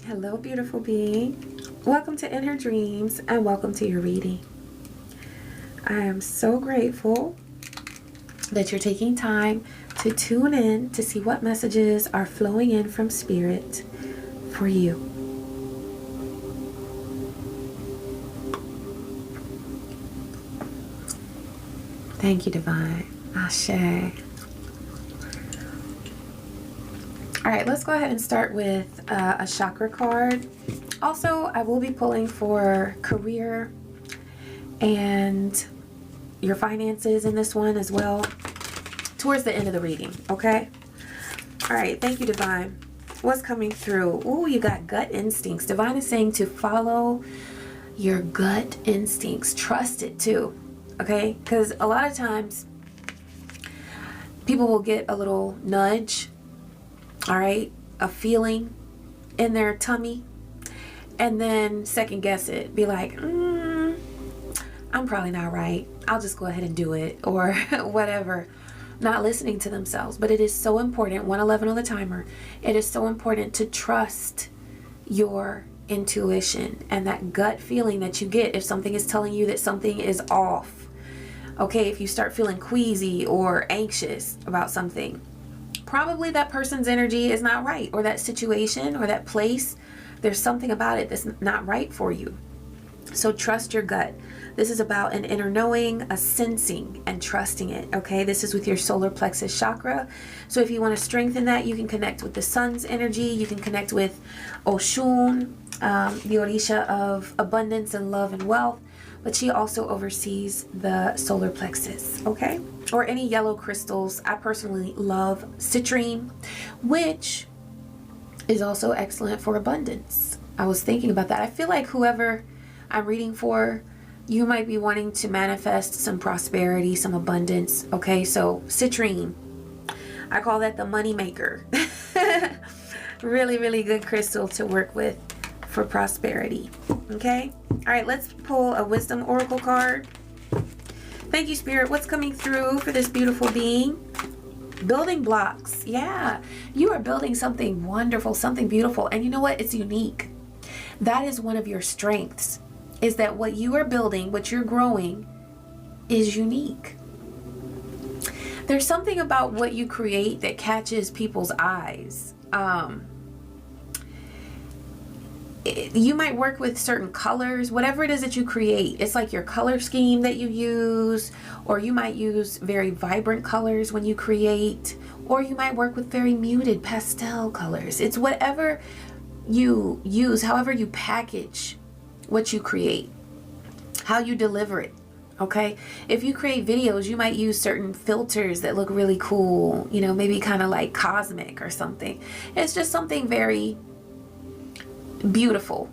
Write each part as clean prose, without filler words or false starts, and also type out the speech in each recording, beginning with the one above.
Hello, beautiful being. Welcome to In Her Dreams and welcome to your reading. I am so grateful that you're taking time to tune in to see what messages are flowing in from Spirit for you. Thank you, Divine. Ashe. All right, let's go ahead and start with a chakra card. Also, I will be pulling for career and your finances in this one as well towards the end of the reading, okay? All right, thank you, Divine. What's coming through? Ooh, you got gut instincts. Divine is saying to follow your gut instincts. Trust it too, okay? Because a lot of times people will get a little nudge, all right, a feeling in their tummy, and then second guess it. Be like, I'm probably not right. I'll just go ahead and do it, or whatever. Not listening to themselves. But it is so important, 111 on the timer, it is so important to trust your intuition and that gut feeling that you get if something is telling you that something is off. Okay, if you start feeling queasy or anxious about something, probably that person's energy is not right, or that situation or that place, there's something about it that's not right for you. So trust your gut. This is about an inner knowing, a sensing, and trusting it, okay? This is with your solar plexus chakra. So if you want to strengthen that, you can connect with the sun's energy. You can connect with Oshun, the Orisha of abundance and love and wealth. But she also oversees the solar plexus, okay? Or any yellow crystals. I personally love citrine, which is also excellent for abundance. I was thinking about that. I feel like whoever I'm reading for, you might be wanting to manifest some prosperity, some abundance, okay? So citrine, I call that the money maker. Really, really good crystal to work with for prosperity, okay? All right, let's pull a wisdom oracle card. Thank you, Spirit. What's coming through for this beautiful being? Building blocks. Yeah, you are building something wonderful, something beautiful. And you know what? It's unique. That is one of your strengths, is that what you are building, what you're growing, is unique. There's something about what you create that catches people's eyes. You might work with certain colors, whatever it is that you create. It's like your color scheme that you use, or you might use very vibrant colors when you create, or you might work with very muted pastel colors. It's whatever you use, however you package what you create, how you deliver it, okay? If you create videos, you might use certain filters that look really cool, you know, maybe kind of like cosmic or something. It's just something very beautiful,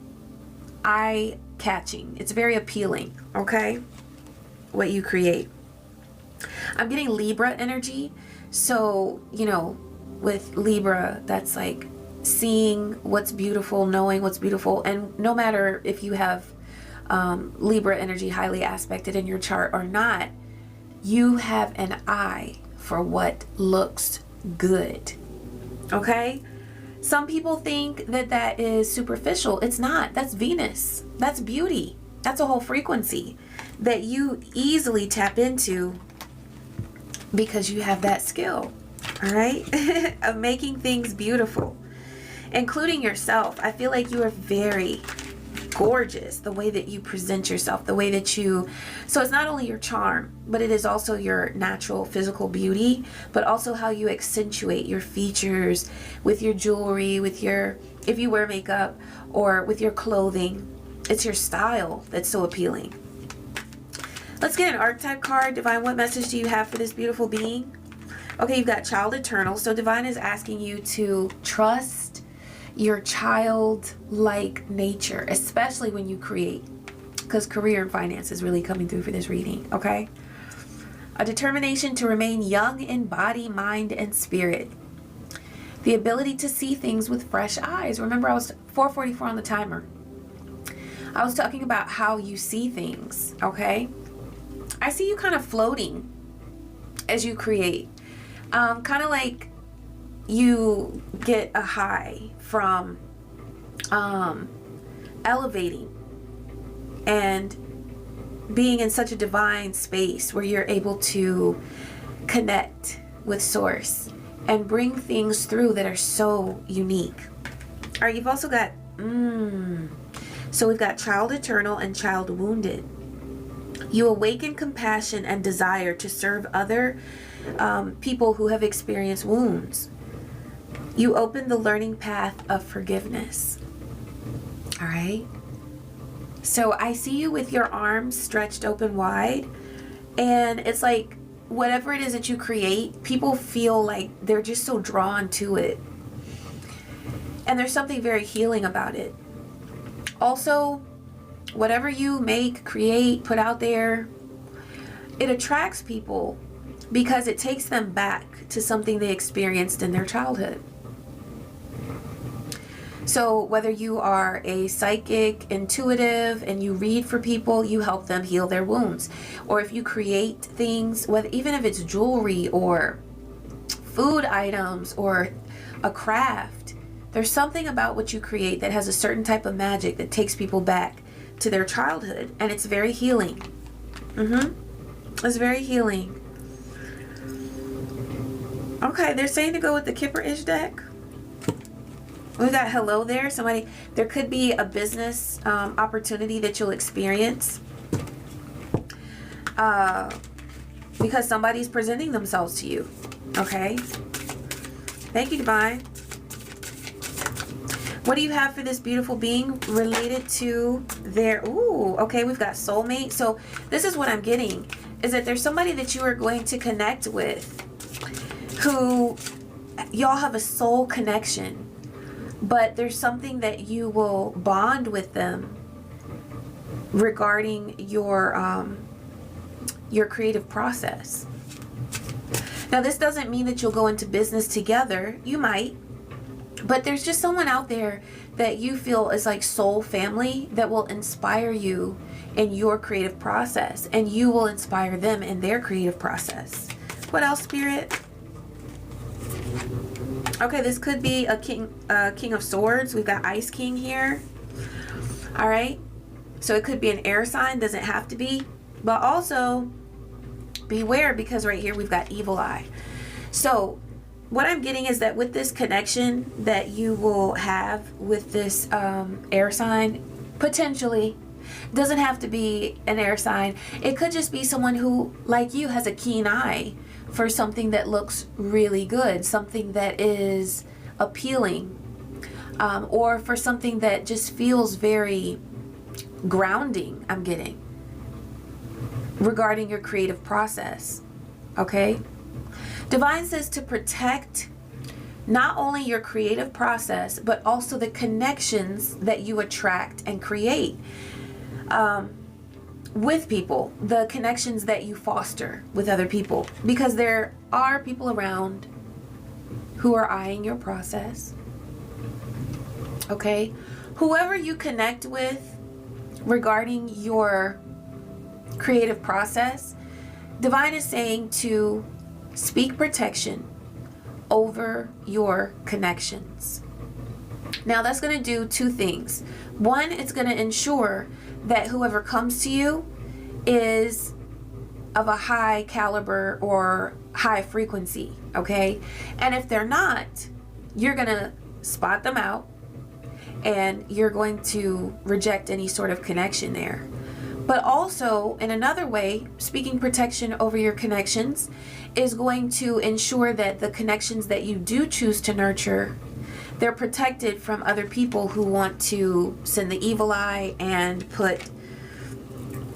eye-catching. It's very appealing, okay? What you create. I'm getting Libra energy. So, you know, with Libra, that's like seeing what's beautiful, knowing what's beautiful. And no matter if you have Libra energy highly aspected in your chart or not, you have an eye for what looks good, okay? Some people think that that is superficial. It's not. That's Venus. That's beauty. That's a whole frequency that you easily tap into because you have that skill, all right, of making things beautiful, including yourself. I feel like you are very gorgeous, the way that you present yourself, the way that you, so it's not only your charm, but it is also your natural physical beauty, but also how you accentuate your features with your jewelry, with your, if you wear makeup, or with your clothing. It's your style that's so appealing. Let's get an archetype card. Divine, what message do you have for this beautiful being? Okay, you've got Child Eternal. So Divine is asking you to trust your childlike nature, especially when you create, because career and finance is really coming through for this reading, okay? A determination to remain young in body, mind, and spirit. The ability to see things with fresh eyes. Remember, I was 4:44 on the timer. I was talking about how you see things, okay? I see you kind of floating as you create. Kind of like you get a high from elevating and being in such a divine space where you're able to connect with source and bring things through that are so unique. All right, you've also got, so we've got child eternal and child wounded. You awaken compassion and desire to serve other people who have experienced wounds. You open the learning path of forgiveness. All right. So I see you with your arms stretched open wide, and it's like whatever it is that you create, people feel like they're just so drawn to it. And there's something very healing about it. Also, whatever you make, create, put out there, it attracts people because it takes them back to something they experienced in their childhood. So whether you are a psychic, intuitive, and you read for people, you help them heal their wounds. Or if you create things, whether even if it's jewelry or food items or a craft, there's something about what you create that has a certain type of magic that takes people back to their childhood, and it's very healing. It's very healing. Okay, they're saying to go with the Kipper-ish deck. We got hello there. Somebody, there could be a business opportunity that you'll experience because somebody's presenting themselves to you. Okay. Thank you, Divine. What do you have for this beautiful being related to their, okay, we've got soulmate. So this is what I'm getting, is that there's somebody that you are going to connect with who y'all have a soul connection. But there's something that you will bond with them regarding your creative process. Now, this doesn't mean that you'll go into business together. You might. But there's just someone out there that you feel is like soul family that will inspire you in your creative process. And you will inspire them in their creative process. What else, Spirit? Okay, this could be a King of Swords. We've got Ice King here. All right. So it could be an air sign. Doesn't have to be. But also, beware, because right here we've got Evil Eye. So what I'm getting is that with this connection that you will have with this air sign, potentially, doesn't have to be an air sign. It could just be someone who, like you, has a keen eye for something that looks really good, something that is appealing, or for something that just feels very grounding, I'm getting, regarding your creative process. Okay? Divine says to protect not only your creative process, but also the connections that you attract and create with people, the connections that you foster with other people, because there are people around who are eyeing your process. Okay? Whoever you connect with regarding your creative process, Divine is saying to speak protection over your connections. Now that's going to do two things. One, it's going to ensure that whoever comes to you is of a high caliber or high frequency, okay? And if they're not, you're going to spot them out and you're going to reject any sort of connection there. But also, in another way, speaking protection over your connections is going to ensure that the connections that you do choose to nurture, they're protected from other people who want to send the evil eye and put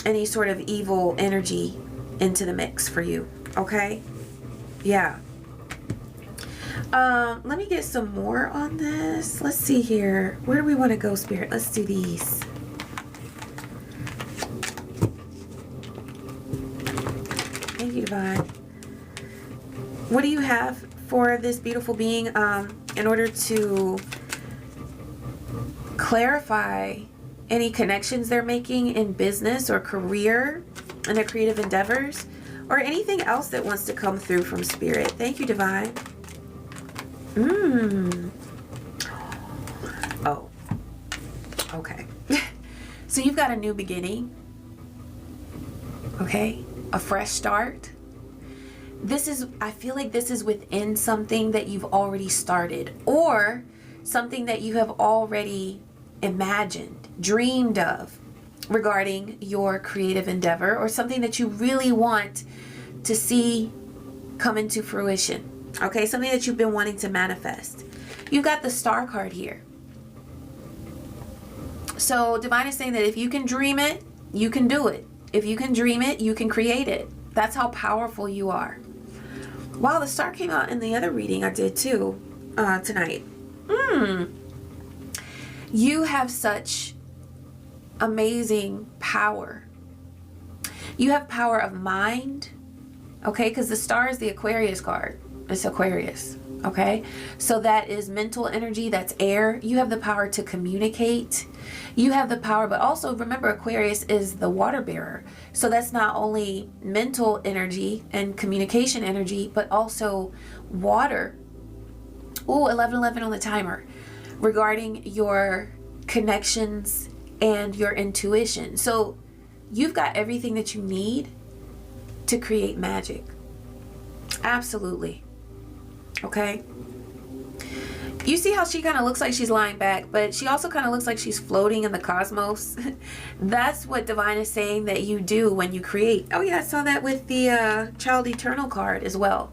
any sort of evil energy into the mix for you. Okay? Yeah. Let me get some more on this. Let's see here. Where do we want to go, Spirit? Let's do these. Thank you, Divine. What do you have for this beautiful being in order to clarify any connections they're making in business or career and their creative endeavors, or anything else that wants to come through from Spirit? Thank you, Divine. Oh, Okay. So you've got a new beginning. Okay. A fresh start. This is, I feel like this is within something that you've already started, or something that you have already imagined, dreamed of regarding your creative endeavor, or something that you really want to see come into fruition. Okay, something that you've been wanting to manifest. You've got the Star card here. So Divine is saying that if you can dream it, you can do it. If you can dream it, you can create it. That's how powerful you are. Wow, the Star came out in the other reading I did too tonight. You have such amazing power. You have power of mind, okay? Because the Star is the Aquarius card. It's Aquarius, okay? So that is mental energy, that's air. You have the power to communicate. You have the power, but also remember, Aquarius is the water bearer. So that's not only mental energy and communication energy, but also water. Ooh, 1111 on the timer. Regarding your connections and your intuition. So you've got everything that you need to create magic. Absolutely. Okay. You see how she kind of looks like she's lying back, but she also kind of looks like she's floating in the cosmos. That's what Divine is saying that you do when you create. Oh yeah, I saw that with the Child Eternal card as well.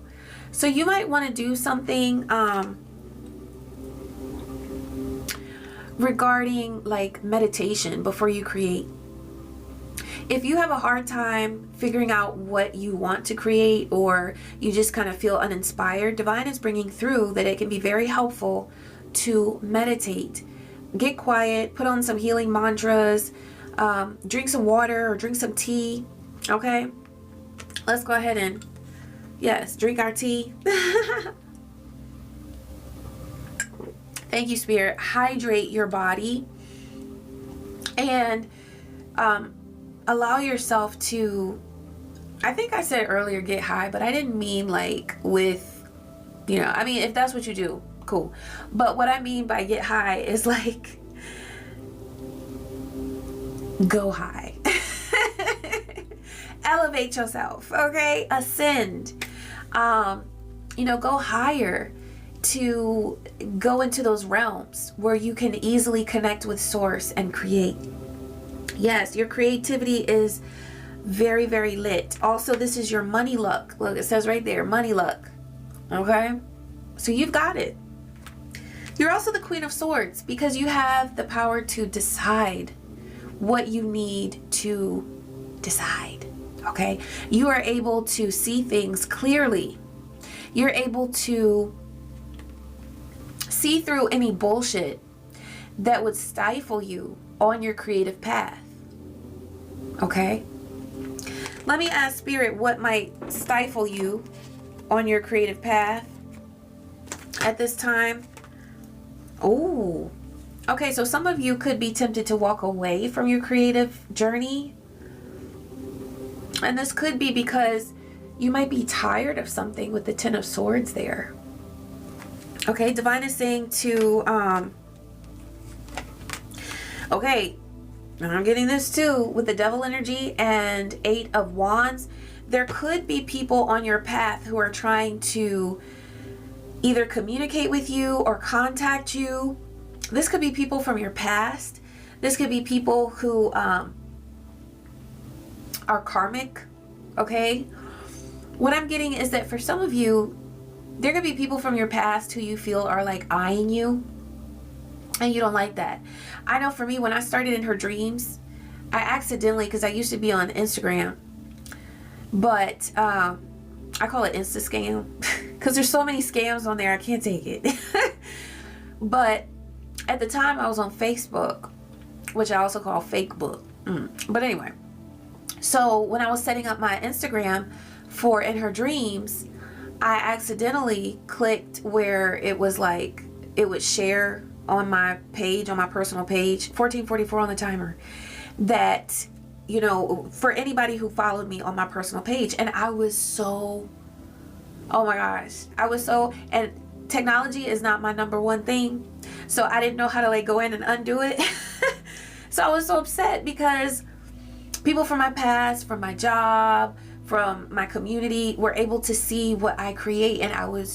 So you might want to do something regarding like meditation before you create. If you have a hard time figuring out what you want to create, or you just kind of feel uninspired, Divine is bringing through that it can be very helpful to meditate. Get quiet, put on some healing mantras, drink some water or drink some tea. Okay, let's go ahead and, yes, drink our tea. Thank you, Spirit. Hydrate your body and allow yourself to, I think I said earlier, get high, but I didn't mean like with, you know, I mean, if that's what you do, cool. But what I mean by get high is like, go high. Elevate yourself, okay? Ascend. You know, go higher, to go into those realms where you can easily connect with source and create. Yes, your creativity is very, very lit. Also, this is your money luck. Look, it says right there, money luck. Okay? So you've got it. You're also the Queen of Swords because you have the power to decide what you need to decide. Okay? You are able to see things clearly. You're able to see through any bullshit that would stifle you on your creative path. Okay? Let me ask Spirit what might stifle you on your creative path at this time. Oh, okay, so some of you could be tempted to walk away from your creative journey. And this could be because you might be tired of something with the Ten of Swords there. Okay, Divine is saying to, okay, I'm getting this too with the Devil energy and 8 of Wands. There could be people on your path who are trying to either communicate with you or contact you. This could be people from your past. This could be people who are karmic, okay? What I'm getting is that for some of you, there could be people from your past who you feel are like eyeing you, and you don't like that. I know for me, when I started in her dreams, I accidentally, because I used to be on Instagram, but I call it Insta scam because there's so many scams on there, I can't take it. But at the time I was on Facebook, which I also call fake book. But anyway, so when I was setting up my Instagram for In Her Dreams, I accidentally clicked where it was like, it would share on my page, on my personal page, 1444 on the timer, that, you know, for anybody who followed me on my personal page. And I was so, oh my gosh, I was so, and technology is not my number one thing. So I didn't know how to like go in and undo it. So I was so upset because people from my past, from my job, from my community were able to see what I create, and I was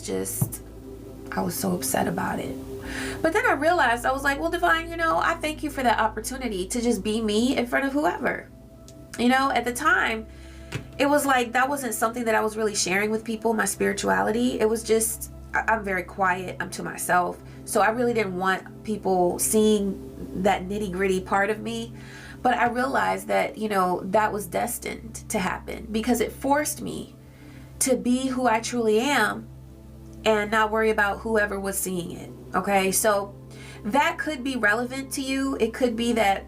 so upset about it. But then I realized, I was like, well, Divine, you know, I thank you for that opportunity to just be me in front of whoever. You know, at the time, it was like that wasn't something that I was really sharing with people, my spirituality. It was just, I'm very quiet, I'm to myself. So I really didn't want people seeing that nitty-gritty part of me. But I realized that, you know, that was destined to happen because it forced me to be who I truly am and not worry about whoever was seeing it. Okay, so that could be relevant to you. It could be that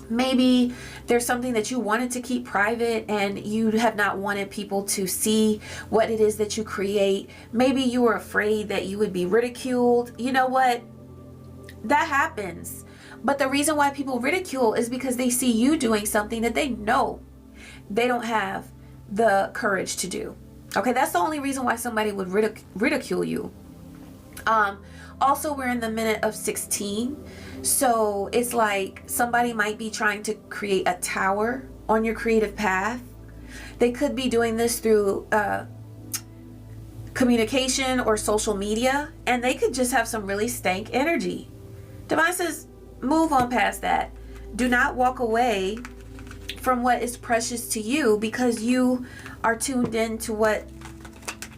maybe there's something that you wanted to keep private and you have not wanted people to see what it is that you create. Maybe you were afraid that you would be ridiculed. You know what? That happens. But the reason why people ridicule is because they see you doing something that they know they don't have the courage to do. Okay, that's the only reason why somebody would ridicule you. Also, we're in the minute of 16. So it's like somebody might be trying to create a tower on your creative path. They could be doing this through communication or social media, and they could just have some really stank energy. Divine says, move on past that. Do not walk away from what is precious to you because you are tuned into what,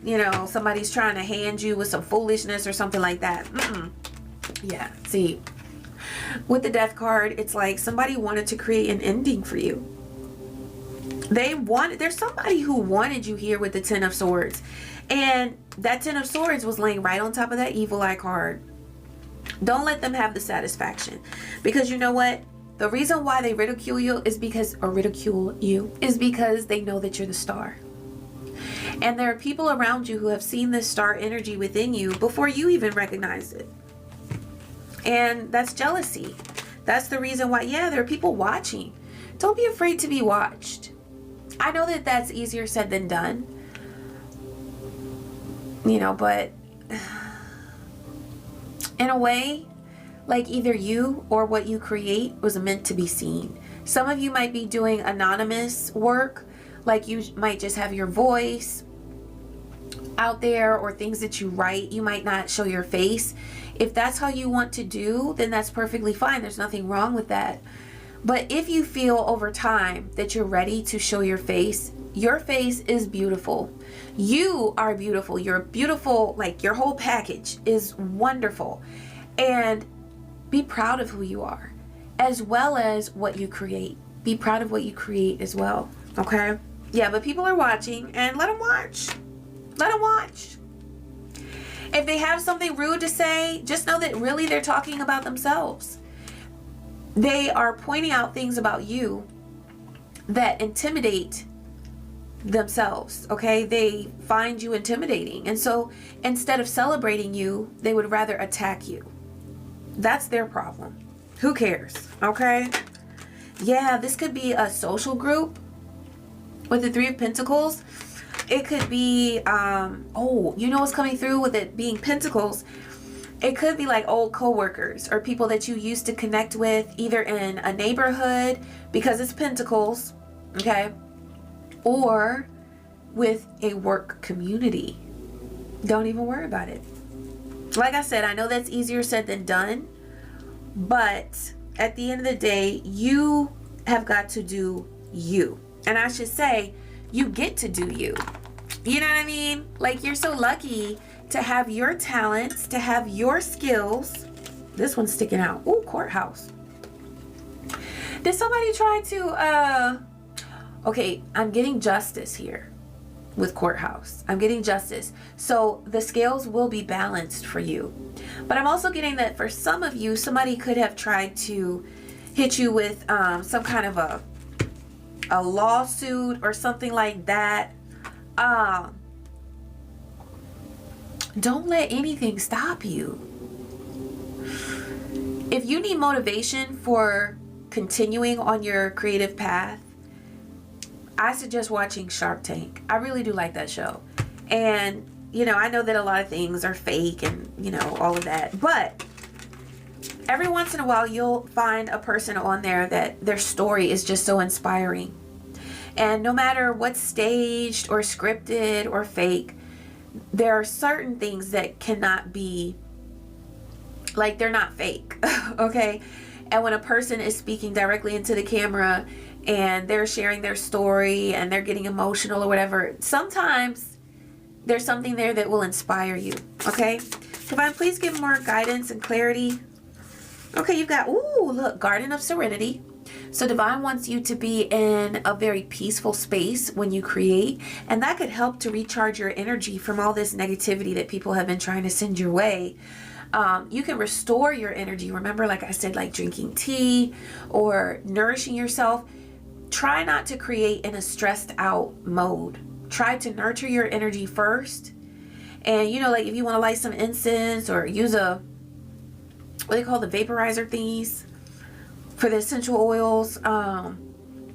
you know, somebody's trying to hand you with some foolishness or something like that. Yeah, see, with the Death card, it's like somebody wanted to create an ending for you. There's somebody who wanted you here with the Ten of Swords, and that Ten of Swords was laying right on top of that Evil Eye card. Don't let them have the satisfaction, because you know what? The reason why they ridicule you is because they know that you're the star. And there are people around you who have seen this star energy within you before you even recognize it. And that's jealousy. That's the reason why, yeah, there are people watching. Don't be afraid to be watched. I know that that's easier said than done. You know, but in a way, like either you or what you create was meant to be seen. Some of you might be doing anonymous work, like you might just have your voice out there or things that you write. You might not show your face. If that's how you want to do, then that's perfectly fine. There's nothing wrong with that. But if you feel over time that you're ready to show your face is beautiful. You are beautiful. You're beautiful. Like your whole package is wonderful. And be proud of who you are, as well as what you create. Be proud of what you create as well. Okay? Yeah, but people are watching, and let them watch. Let them watch. If they have something rude to say, just know that really they're talking about themselves. They are pointing out things about you that intimidate themselves, okay? They find you intimidating. And so instead of celebrating you, they would rather attack you. That's their problem. Who cares, okay? Yeah, this could be a social group with the Three of Pentacles. It could be, you know what's coming through with it being Pentacles? It could be like old co-workers or people that you used to connect with either in a neighborhood because it's Pentacles, okay? Or with a work community. Don't even worry about it. Like I said, I know that's easier said than done, but at the end of the day, you have got to do you. And I should say, you get to do you. You know what I mean? Like, you're so lucky to have your talents, to have your skills. This one's sticking out. Ooh, courthouse. Did somebody try to, okay, I'm getting justice here with courthouse. I'm getting justice. So the scales will be balanced for you. But I'm also getting that for some of you, somebody could have tried to hit you with some kind of a lawsuit or something like that. Don't let anything stop you. If you need motivation for continuing on your creative path, I suggest watching Shark Tank. I really do like that show. And, you know, I know that a lot of things are fake and, you know, all of that. But every once in a while you'll find a person on there that their story is just so inspiring. And no matter what's staged or scripted or fake, there are certain things that cannot be, like, they're not fake. Okay? And when a person is speaking directly into the camera and they're sharing their story and they're getting emotional or whatever, sometimes there's something there that will inspire you. Okay? Divine, please give more guidance and clarity. Okay, you've got, ooh, look, Garden of Serenity. So Divine wants you to be in a very peaceful space when you create, and that could help to recharge your energy from all this negativity that people have been trying to send your way. You can restore your energy. Remember, like I said, like drinking tea or nourishing yourself. Try not to create in a stressed out mode. Try to nurture your energy first. And, you know, like if you want to light some incense or use a, what they call the vaporizer thingies for the essential oils.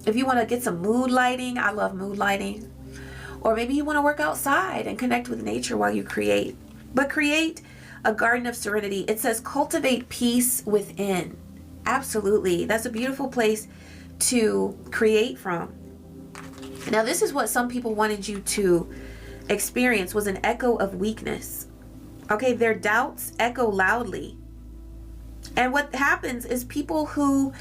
If you want to get some mood lighting, I love mood lighting. Or maybe you want to work outside and connect with nature while you create. But create a garden of serenity. It says cultivate peace within. Absolutely. That's a beautiful place to create from. Now, this is what some people wanted you to experience, was an echo of weakness. Okay, their doubts echo loudly. And what happens is people who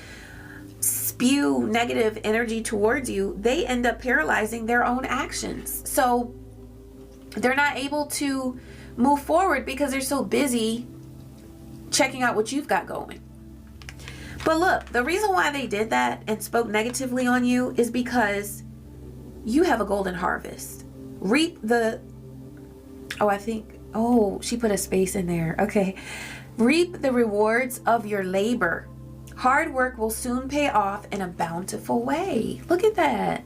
spew negative energy towards you, they end up paralyzing their own actions. So they're not able to move forward because they're so busy checking out what you've got going. But look, the reason why they did that and spoke negatively on you is because you have a golden harvest. Reap the, she put a space in there. Okay. Reap the rewards of your labor. Hard work will soon pay off in a bountiful way. Look at that.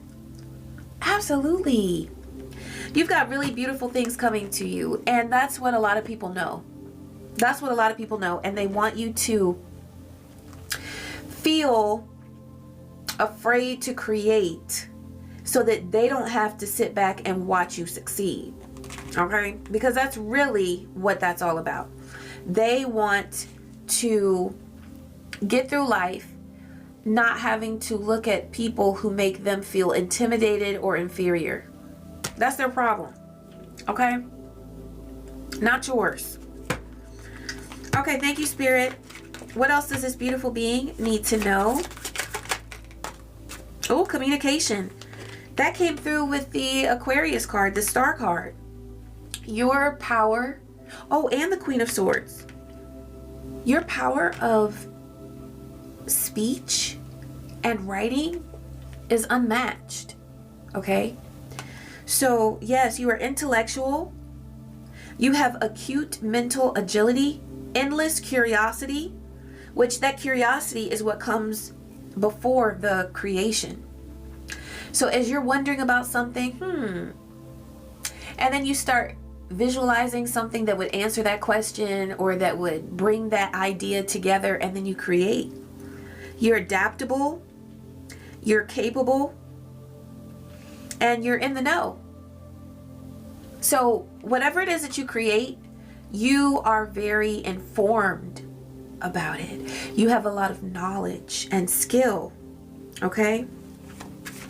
Absolutely. You've got really beautiful things coming to you, and that's what a lot of people know. That's what a lot of people know, and they want you to feel afraid to create so that they don't have to sit back and watch you succeed. Okay? Because that's really what that's all about. They want to get through life not having to look at people who make them feel intimidated or inferior. That's their problem. Okay? Not yours. Okay, thank you, Spirit. What else does this beautiful being need to know? Oh, communication. That came through with the Aquarius card, the Star card. Your power. Oh, and the Queen of Swords. Your power of speech and writing is unmatched. Okay? So, yes, you are intellectual. You have acute mental agility, endless curiosity, which that curiosity is what comes before the creation. So as you're wondering about something, and then you start visualizing something that would answer that question or that would bring that idea together, and then you create. You're adaptable, you're capable, and you're in the know. So whatever it is that you create, you are very informed about it. You have a lot of knowledge and skill. Okay?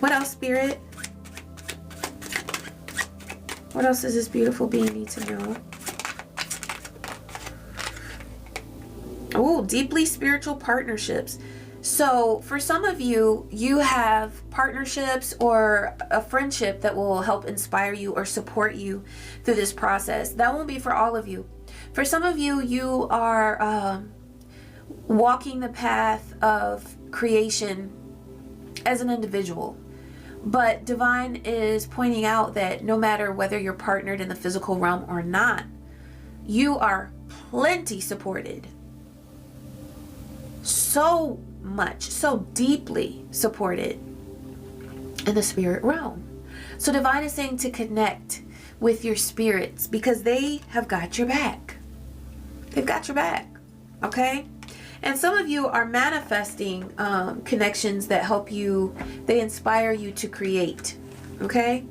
What else, Spirit? What else does this beautiful being need to know? Oh, deeply spiritual partnerships. So for some of you, you have partnerships or a friendship that will help inspire you or support you through this process. That won't be for all of you. For some of you, you are walking the path of creation as an individual. But Divine is pointing out that no matter whether you're partnered in the physical realm or not, you are plenty supported. So much, so deeply supported in the spirit realm. So Divine is saying to connect with your spirits because they have got your back. They've got your back. Okay? And some of you are manifesting connections that help you, they inspire you to create. Okay?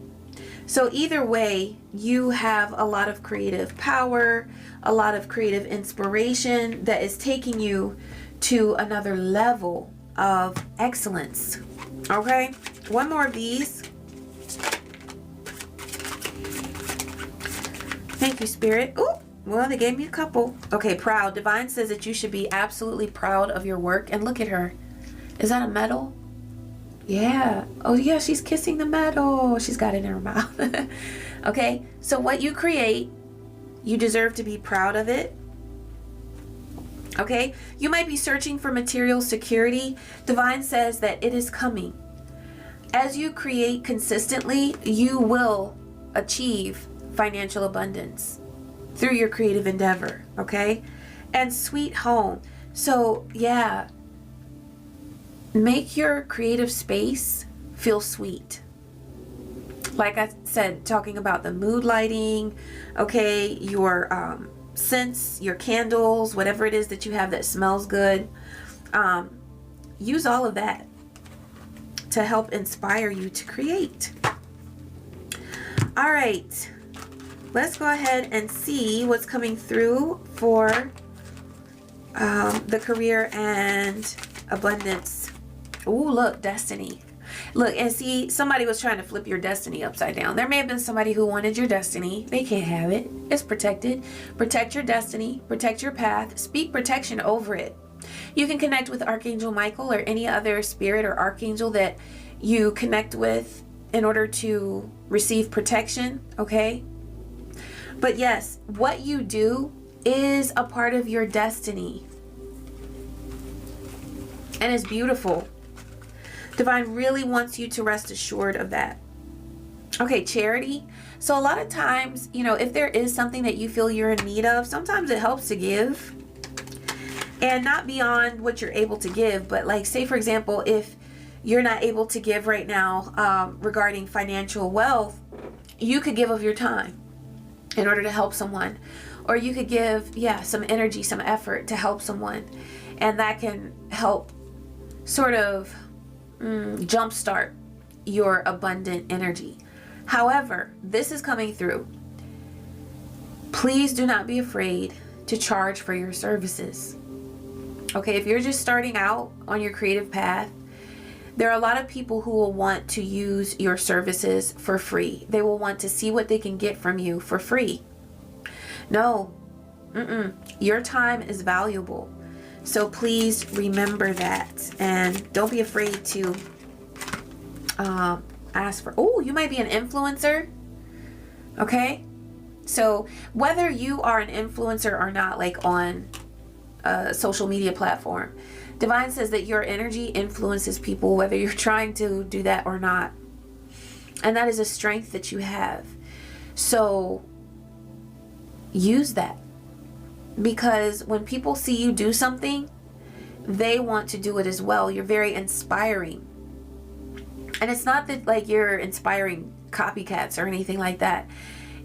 So either way, you have a lot of creative power, a lot of creative inspiration that is taking you to another level of excellence. Okay, one more of these. Thank you, Spirit. Ooh, well, they gave me a couple. Okay, proud. Divine says that you should be absolutely proud of your work. And look at her. Is that a medal? Yeah. Oh, yeah, she's kissing the medal. She's got it in her mouth. Okay, so what you create, you deserve to be proud of it. Okay, you might be searching for material security. Divine says that it is coming. As you create consistently, you will achieve financial abundance through your creative endeavor. Okay, and sweet home. So yeah, make your creative space feel sweet. Like I said, talking about the mood lighting, okay, your scents, your candles, whatever it is that you have that smells good. Use all of that to help inspire you to create. All right, let's go ahead and see what's coming through for the career and abundance. Ooh, look, destiny. Look, and see, somebody was trying to flip your destiny upside down. There may have been somebody who wanted your destiny. They can't have it. It's protected. Protect your destiny. Protect your path. Speak protection over it. You can connect with Archangel Michael or any other spirit or archangel that you connect with in order to receive protection, okay? But yes, what you do is a part of your destiny. And it's beautiful. Divine really wants you to rest assured of that. Okay, charity. So a lot of times, you know, if there is something that you feel you're in need of, sometimes it helps to give. And not beyond what you're able to give, but like, say for example, if you're not able to give right now regarding financial wealth, you could give of your time in order to help someone. Or you could give, yeah, some energy, some effort to help someone. And that can help sort of jumpstart your abundant energy. However, this is coming through. Please do not be afraid to charge for your services. Okay, if you're just starting out on your creative path, there are a lot of people who will want to use your services for free. They will want to see what they can get from you for free. No, your time is valuable. So please remember that, and don't be afraid to ask for, oh, you might be an influencer. Okay, so whether you are an influencer or not, like on a social media platform, Divine says that your energy influences people whether you're trying to do that or not, and that is a strength that you have. So use that. Because when people see you do something, they want to do it as well. You're very inspiring. And it's not that like you're inspiring copycats or anything like that.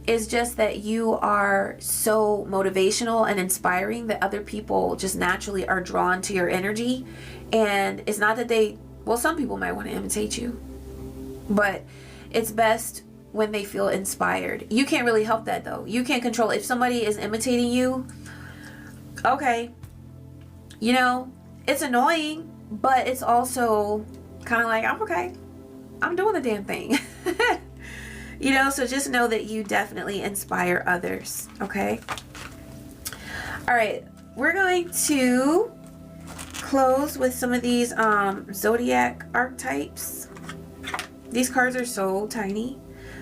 It's just that you are so motivational and inspiring that other people just naturally are drawn to your energy. And it's not that they, well, some people might want to imitate you, but it's best when they feel inspired. You can't really help that though. You can't control if somebody is imitating you. Okay, you know, it's annoying, but it's also kind of like, I'm okay. I'm doing the damn thing. You know, so just know that you definitely inspire others, okay? All right, we're going to close with some of these zodiac archetypes. These cards are so tiny,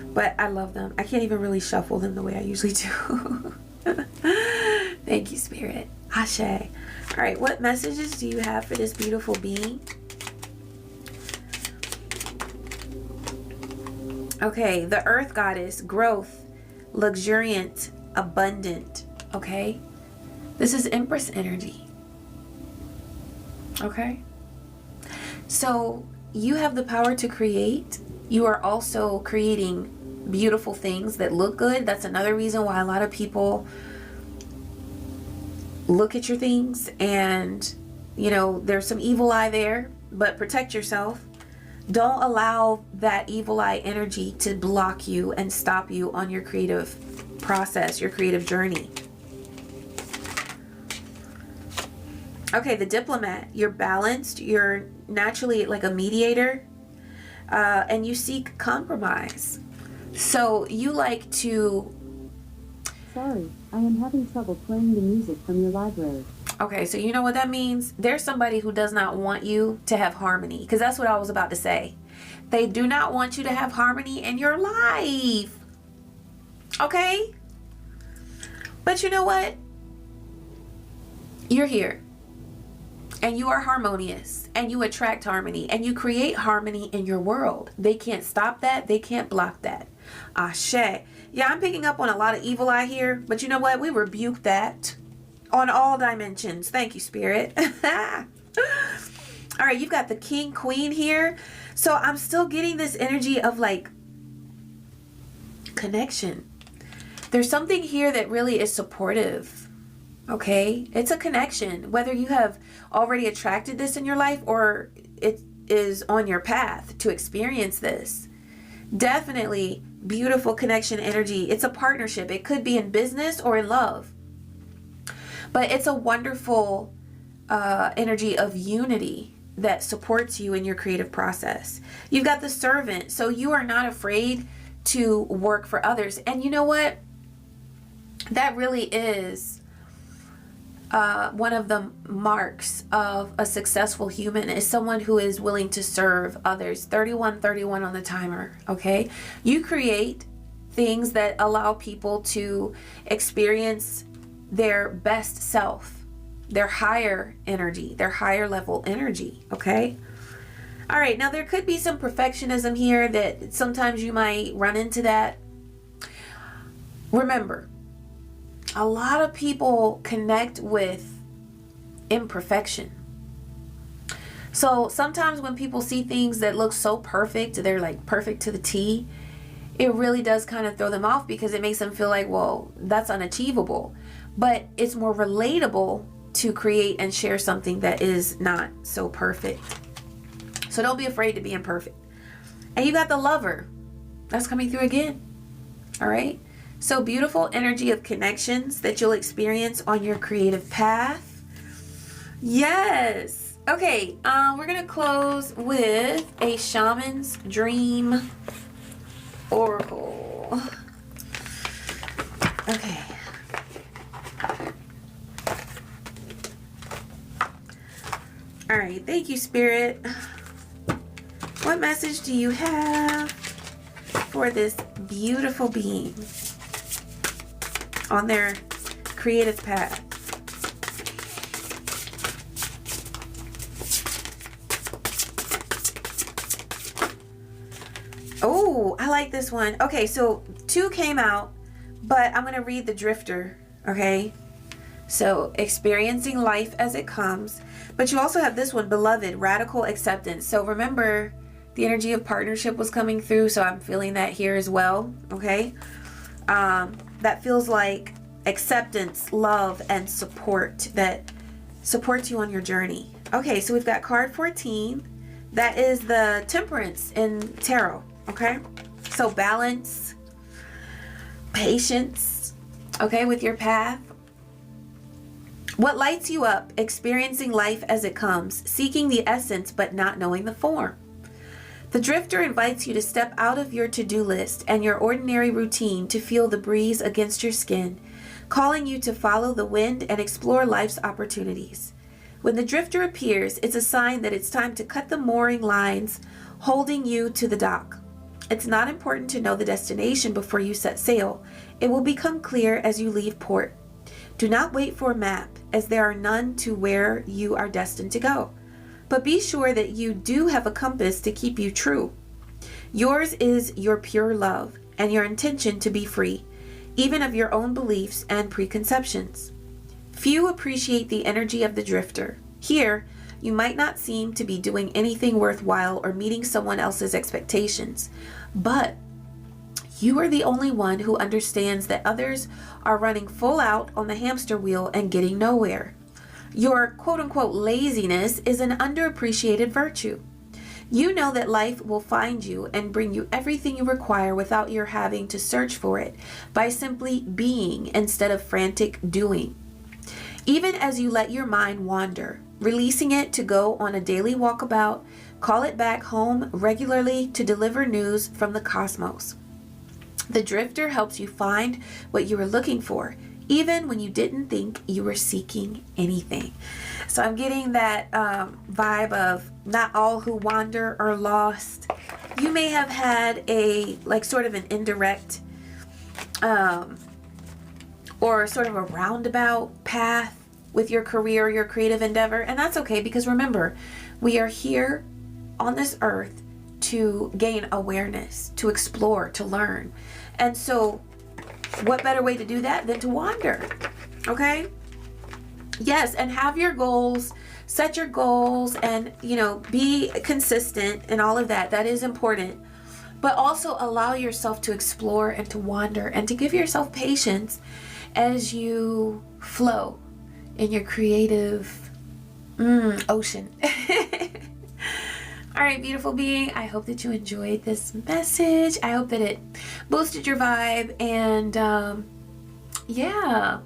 but I love them. I can't even really shuffle them the way I usually do. Thank you, Spirit. Ashe. All right, what messages do you have for this beautiful being? Okay, the Earth Goddess, growth, luxuriant, abundant. Okay, this is Empress energy. Okay, so you have the power to create. You are also creating beautiful things that look good. That's another reason why a lot of people look at your things and, you know, there's some evil eye there, but protect yourself. Don't allow that evil eye energy to block you and stop you on your creative process, your creative journey. Okay, the diplomat. You're balanced. You're naturally like a mediator. And you seek compromise. So you like to... Sorry, I am having trouble playing the music from your library. Okay, so you know what that means? There's somebody who does not want you to have harmony. Because that's what I was about to say. They do not want you to have harmony in your life. Okay? But you know what? You're here. And you are harmonious. And you attract harmony. And you create harmony in your world. They can't stop that. They can't block that. Ashe. Yeah, I'm picking up on a lot of evil eye here. But you know what? We rebuke that on all dimensions. Thank you, Spirit. All right, you've got the King, Queen here. So I'm still getting this energy of like connection. There's something here that really is supportive. Okay? It's a connection. Whether you have already attracted this in your life or it is on your path to experience this. Definitely beautiful connection energy. It's a partnership. It could be in business or in love. But it's a wonderful energy of unity that supports you in your creative process. You've got the servant. So you are not afraid to work for others. And you know what? That really is one of the marks of a successful human, is someone who is willing to serve others. 3131 on the timer. Okay, you create things that allow people to experience their best self, their higher energy, their higher level energy. Okay, all right, now there could be some perfectionism here that sometimes you might run into that. Remember, a lot of people connect with imperfection. So sometimes when people see things that look so perfect, they're like perfect to the T, it really does kind of throw them off because it makes them feel like, well, that's unachievable. But it's more relatable to create and share something that is not so perfect. So don't be afraid to be imperfect. And you got the Lover. That's coming through again. All right. So beautiful energy of connections that you'll experience on your creative path. Yes. Okay, we're going to close with a Shaman's Dream Oracle. Okay. All right, thank you, Spirit. What message do you have for this beautiful being on their creative path? Oh, I like this one. Okay, so 2 came out, but I'm going to read the Drifter, okay? So, experiencing life as it comes. But you also have this one, Beloved, Radical Acceptance. So remember, the energy of partnership was coming through, so I'm feeling that here as well, okay? That feels like acceptance, love, and support that supports you on your journey. Okay, so we've got card 14. That is the Temperance in Tarot, okay? So balance, patience, okay, with your path. What lights you up? Experiencing life as it comes, seeking the essence but not knowing the form. The Drifter invites you to step out of your to-do list and your ordinary routine to feel the breeze against your skin, calling you to follow the wind and explore life's opportunities. When the Drifter appears, it's a sign that it's time to cut the mooring lines holding you to the dock. It's not important to know the destination before you set sail. It will become clear as you leave port. Do not wait for a map, as there are none to where you are destined to go. But be sure that you do have a compass to keep you true. Yours is your pure love and your intention to be free, even of your own beliefs and preconceptions. Few appreciate the energy of the Drifter. Here, you might not seem to be doing anything worthwhile or meeting someone else's expectations, but you are the only one who understands that others are running full out on the hamster wheel and getting nowhere. Your quote-unquote laziness is an underappreciated virtue. You know that life will find you and bring you everything you require without your having to search for it, by simply being instead of frantic doing. Even as you let your mind wander, releasing it to go on a daily walkabout, call it back home regularly to deliver news from the cosmos. The drifter helps you find what you were looking for, even when you didn't think you were seeking anything. So I'm getting that vibe of not all who wander are lost. You may have had a, like, sort of an indirect or sort of a roundabout path with your career, your creative endeavor. And that's okay, because remember, we are here on this earth to gain awareness, to explore, to learn. And so what better way to do that than to wander? Okay? Yes, and have your goals, set your goals, and, you know, be consistent and all of that. That is important. But also allow yourself to explore and to wander and to give yourself patience as you flow in your creative ocean. All right, beautiful being, I hope that you enjoyed this message. I hope that it boosted your vibe, and yeah,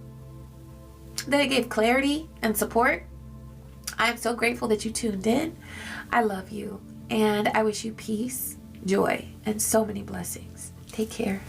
that it gave clarity and support. I'm so grateful that you tuned in. I love you, and I wish you peace, joy, and so many blessings. Take care.